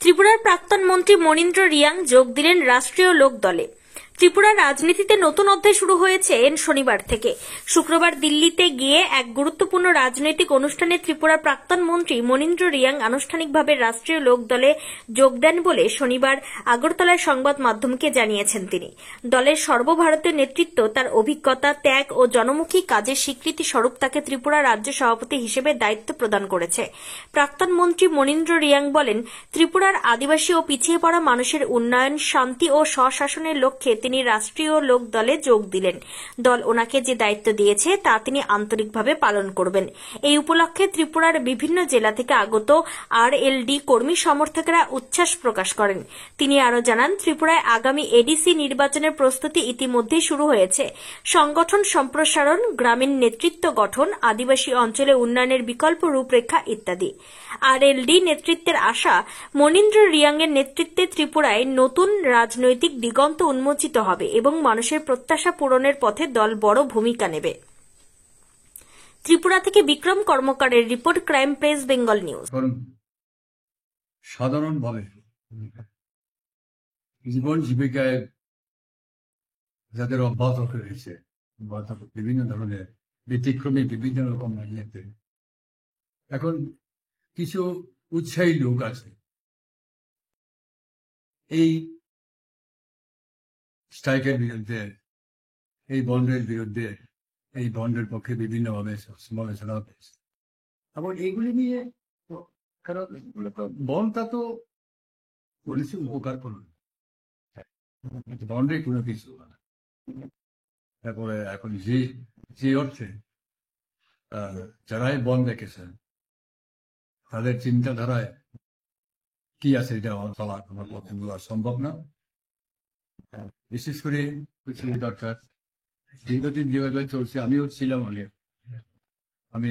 ত্রিপুরার প্রাক্তন মন্ত্রী মনীন্দ্র রিয়াং যোগ দিলেন রাষ্ট্রীয় লোক দলে। ত্রিপুরার রাজনীতিতে নতুন অধ্যায় শুরু হয়েছে শনিবার থেকে। শুক্রবার দিল্লিতে গিয়ে এক গুরুত্বপূর্ণ রাজনৈতিক অনুষ্ঠানে ত্রিপুরার প্রাক্তন মন্ত্রী মনীন্দ্র রিয়াং আনুষ্ঠানিকভাবে রাষ্ট্রীয় লোক দলে যোগ দেন বলে শনিবার আগরতলায় সংবাদ মাধ্যমকে জানিয়েছেন তিনি। দলের সর্বভারতীয় নেতৃত্ব তার অভিজ্ঞতা, ত্যাগ ও জনমুখী কাজের স্বীকৃতি স্বরূপ তাকে ত্রিপুরা রাজ্য সভাপতি হিসেবে দায়িত্ব প্রদান করেছে। প্রাক্তন মন্ত্রী মনীন্দ্র রিয়াং বলেন, ত্রিপুরার আদিবাসী ও পিছিয়ে পড়া মানুষের উন্নয়ন, শান্তি ও স্বশাসনের লক্ষ্যে তিনি রাষ্ট্রীয় লোক দলে যোগ দিলেন। দল ওনাকে যে দায়িত্ব দিয়েছে তা তিনি আন্তরিকভাবে পালন করবেন। এই উপলক্ষে ত্রিপুরার বিভিন্ন জেলা থেকে আগত আরএলডি কর্মী সমর্থকেরা উচ্ছ্বাস প্রকাশ করেন। তিনি আরও জানান, ত্রিপুরায় আগামী এডিসি নির্বাচনের প্রস্তুতি ইতিমধ্যেই শুরু হয়েছে। সংগঠন সম্প্রসারণ, গ্রামীণ নেতৃত্ব গঠন, আদিবাসী অঞ্চলে উন্নয়নের বিকল্প রূপরেখা ইত্যাদি। আরএলডি নেতৃত্বের আশা, মনীন্দ্র রিয়াংয়ের নেতৃত্বে ত্রিপুরায় নতুন রাজনৈতিক দিগন্ত উন্মোচিত হবে এবং মানুষের প্রত্যাশা পূরণের পথে দল বড় ভূমিকা নেবে। ত্রিপুরা থেকে বিক্রম কর্মকারের report, crime press Bengal news. সাধারণভাবে জীবন জীবিকায় যাদের অব্যাহত রয়েছে বিভিন্ন ধরনের ব্যতিক্রমী বিভিন্ন রকম রাজনীতি, এখন কিছু উৎসাহী লোক আছে এই স্ট্রাইকের বিরুদ্ধে, এই বন্ডের বিরুদ্ধে, এই বন্ডের পক্ষে বিভিন্নভাবে সমালোচনা হয়েছে। এবং এইগুলি নিয়ে কারণ বন্ডটা তো বলেছে উপকার করুন, বন্ডে কোনো কিছু না। তারপরে এখন যে অর্থে যারাই বন্ড রেখেছেন তাদের চিন্তাধারায় কি আছে এটা চলা আমার পক্ষে বলা সম্ভব না। বিশেষ করে দরকার দীর্ঘদিন যেভাবে চলছে, আমিও ছিলাম অনেক, আমি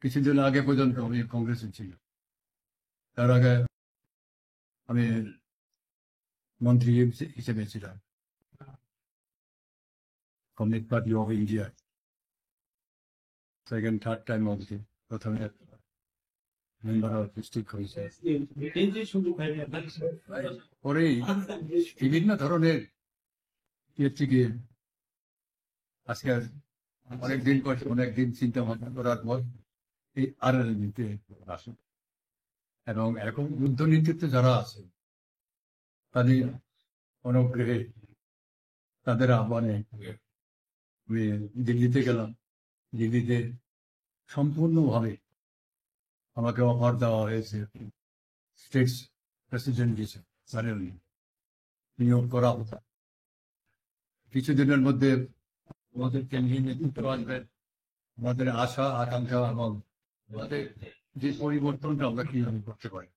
কিছুদিন আগে পর্যন্ত আমি কংগ্রেসে ছিলাম, তার আগে আমি মন্ত্রী হিসেবে ছিলাম communist party of India, second third time মন্ত্রী, প্রথমে মেম্বার অফ ডিস্ট্রিক্ট হয়েছে, পরেই বিভিন্ন ধরনের থেকে আজকে অনেকদিন চিন্তা ভাবনা করার পর এই আরএলডিতে আসে এবং এখন যুদ্ধ নেতৃত্বে যারা আছে তাদের অনুগ্রহে, তাদের আহ্বানে আমি দিল্লিতে গেলাম। দিল্লিতে সম্পূর্ণভাবে আমাকে অফার দেওয়া হয়েছে স্টেটস প্রেসিডেন্ট হিসেবে নিয়োগ করা হতো। কিছুদিনের মধ্যে আমাদের কেন্দ্রীয় নেতৃত্ব আসবেন, আমাদের আশা আকাঙ্ক্ষা এবং আমাদের যে পরিবর্তনটা আমরা কিভাবে করতে পারি,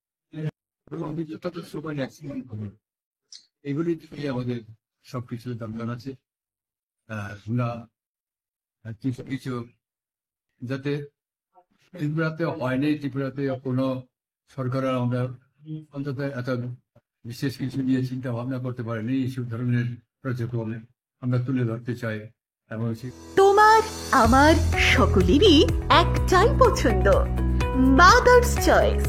অভিজ্ঞতা তো সবাই এগুলি থেকে আমাদের সবকিছু দরকার আছে। আমরা কিছু কিছু যাতে ত্রিপুরাতে হয়নি, ত্রিপুরাতে কোনো সরকারের আমরা অন্তত এত বিশেষ কিছু নিয়ে চিন্তা ভাবনা করতে পারিনি, এইসব ধরনের প্রজেক্ট আমরা তুলে ধরতে চাই। তোমার আমার সকলেরই একটাই পছন্দ, মাদার্স চয়েস।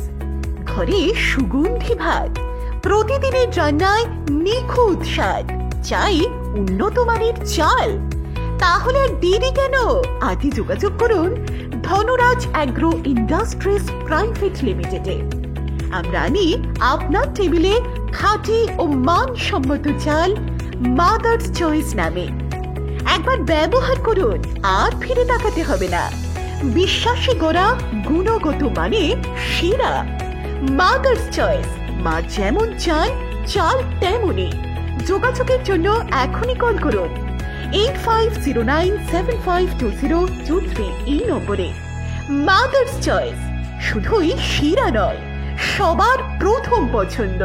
ঘরে সুগন্ধি ভাত, প্রতিদিনের রান্নায় নিখুঁত স্বাদ, চাই উন্নত মানের চাল। তাহলে আর দেরি কেন? আজই যোগাযোগ করুন ধনরাজ অ্যাগ্রো ইন্ডাস্ট্রিজ প্রাইভেট লিমিটেডে। আমরা আনি আপনার টেবিলে খাঁটি ও মানসম্মত চাল মাদার্স চয়েস নামে। একবার ব্যবহার করুন, আর ফিরে তাকাতে হবে না। বিশ্বাসী গোড়া, গুণগত মানে সেরা। মাদার্স চয়েস, মা যেমন চান চাল তেমনই। যোগাযোগের জন্য এখনই কল করুন 8509752023 এই নম্বরে। মাদার্স চয়েস শুধুই সেরা নয়, সবার প্রথম পছন্দ।